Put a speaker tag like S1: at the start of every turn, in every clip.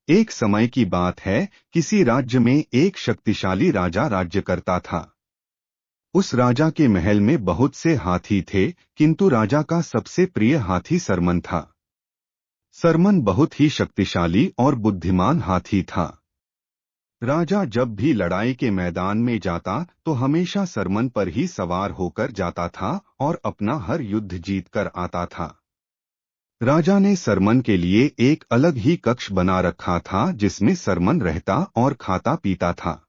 S1: एक समय की बात है, किसी राज्य में एक शक्तिशाली राजा राज्य करता था। उस राजा के महल में बहुत से हाथी थे, किंतु राजा का सबसे प्रिय हाथी सरमन था। सरमन बहुत ही शक्तिशाली और बुद्धिमान हाथी था। राजा जब भी लड़ाई के मैदान में जाता तो हमेशा सरमन पर ही सवार होकर जाता था और अपना हर युद्ध जीत कर आता था। राजा ने सरमन के लिए एक अलग ही कक्ष बना रखा था जिसमें सरमन रहता और खाता पीता था।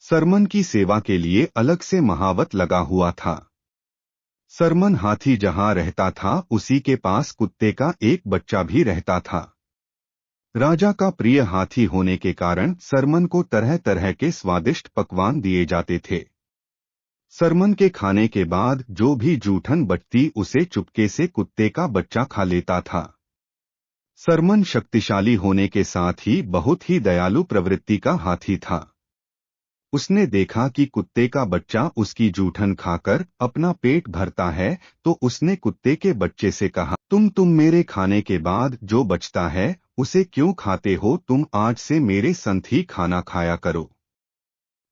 S1: सरमन की सेवा के लिए अलग से महावत लगा हुआ था। सरमन हाथी जहां रहता था उसी के पास कुत्ते का एक बच्चा भी रहता था। राजा का प्रिय हाथी होने के कारण सरमन को तरह तरह के स्वादिष्ट पकवान दिए जाते थे। सरमन के खाने के बाद जो भी जूठन बचती उसे चुपके से कुत्ते का बच्चा खा लेता था। सरमन शक्तिशाली होने के साथ ही बहुत ही दयालु प्रवृत्ति का हाथी था। उसने देखा कि कुत्ते का बच्चा उसकी जूठन खाकर अपना पेट भरता है, तो उसने कुत्ते के बच्चे से कहा, तुम मेरे खाने के बाद जो बचता है उसे क्यों खाते हो? तुम आज से मेरे संग ही खाना खाया करो।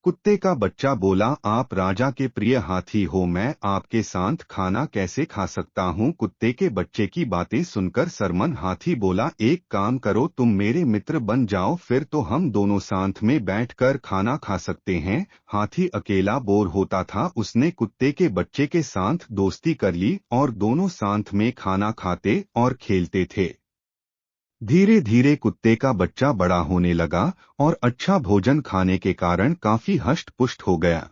S1: कुत्ते का बच्चा बोला, आप राजा के प्रिय हाथी हो, मैं आपके साथ खाना कैसे खा सकता हूँ? कुत्ते के बच्चे की बातें सुनकर सरमन हाथी बोला, एक काम करो, तुम मेरे मित्र बन जाओ, फिर तो हम दोनों साथ में बैठकर खाना खा सकते हैं। हाथी अकेला बोर होता था, उसने कुत्ते के बच्चे के साथ दोस्ती कर ली और दोनों साथ में खाना खाते और खेलते थे। धीरे धीरे कुत्ते का बच्चा बड़ा होने लगा और अच्छा भोजन खाने के कारण काफी हष्ट पुष्ट हो गया।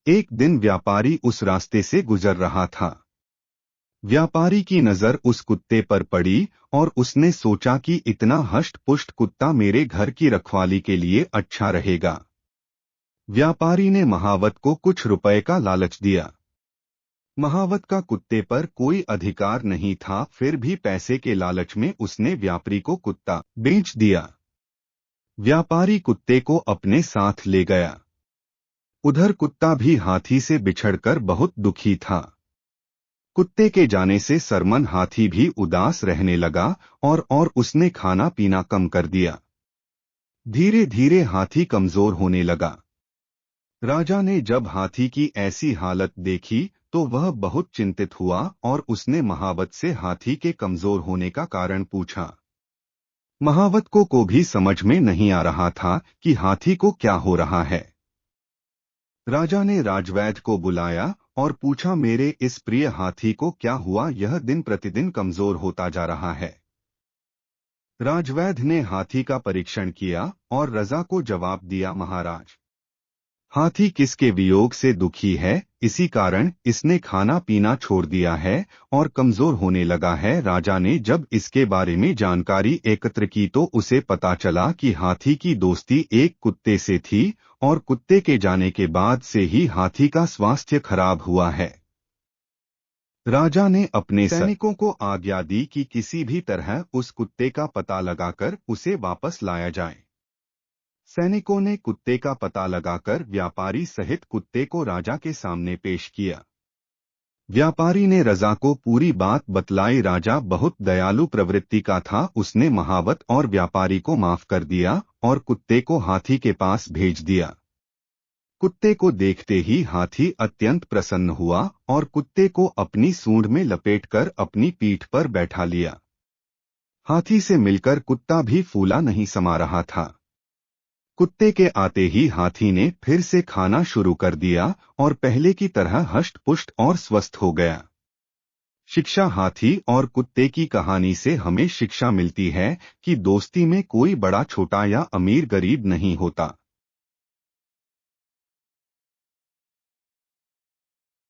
S1: एक दिन व्यापारी उस रास्ते से गुजर रहा था। व्यापारी की नजर उस कुत्ते पर पड़ी और उसने सोचा कि इतना हष्ट पुष्ट कुत्ता मेरे घर की रखवाली के लिए अच्छा रहेगा। व्यापारी ने महावत को कुछ रुपए का लालच दिया। महावत का कुत्ते पर कोई अधिकार नहीं था, फिर भी पैसे के लालच में उसने व्यापारी को कुत्ता बेच दिया। व्यापारी कुत्ते को अपने साथ ले गया। उधर कुत्ता भी हाथी से बिछड़कर बहुत दुखी था। कुत्ते के जाने से सरमन हाथी भी उदास रहने लगा और उसने खाना पीना कम कर दिया। धीरे धीरे हाथी कमजोर होने लगा। राजा ने जब हाथी की ऐसी हालत देखी तो वह बहुत चिंतित हुआ और उसने महावत से हाथी के कमजोर होने का कारण पूछा। महावत को भी समझ में नहीं आ रहा था कि हाथी को क्या हो रहा है। राजा ने राजवैद्य को बुलाया और पूछा, मेरे इस प्रिय हाथी को क्या हुआ? यह दिन प्रतिदिन कमजोर होता जा रहा है। राजवैद्य ने हाथी का परीक्षण किया और रजा को जवाब दिया, महाराज, हाथी किसके वियोग से दुखी है, इसी कारण इसने खाना पीना छोड़ दिया है और कमजोर होने लगा है। राजा ने जब इसके बारे में जानकारी एकत्र की तो उसे पता चला कि हाथी की दोस्ती एक कुत्ते से थी और कुत्ते के जाने के बाद से ही हाथी का स्वास्थ्य खराब हुआ है। राजा ने अपने सैनिकों को आज्ञा दी कि किसी भी तरह उस कुत्ते का पता लगाकर उसे वापस लाया जाए। सैनिकों ने कुत्ते का पता लगाकर व्यापारी सहित कुत्ते को राजा के सामने पेश किया। व्यापारी ने रजा को पूरी बात बतलाई। राजा बहुत दयालु प्रवृत्ति का था, उसने महावत और व्यापारी को माफ कर दिया और कुत्ते को हाथी के पास भेज दिया। कुत्ते को देखते ही हाथी अत्यंत प्रसन्न हुआ और कुत्ते को अपनी सूंड में लपेटकर अपनी पीठ पर बैठा लिया। हाथी से मिलकर कुत्ता भी फूला नहीं समा रहा था। कुत्ते के आते ही हाथी ने फिर से खाना शुरू कर दिया और पहले की तरह हष्ट पुष्ट और स्वस्थ हो गया। शिक्षा। हाथी और कुत्ते की कहानी से हमें शिक्षा मिलती है कि दोस्ती में कोई बड़ा छोटा या अमीर गरीब नहीं होता।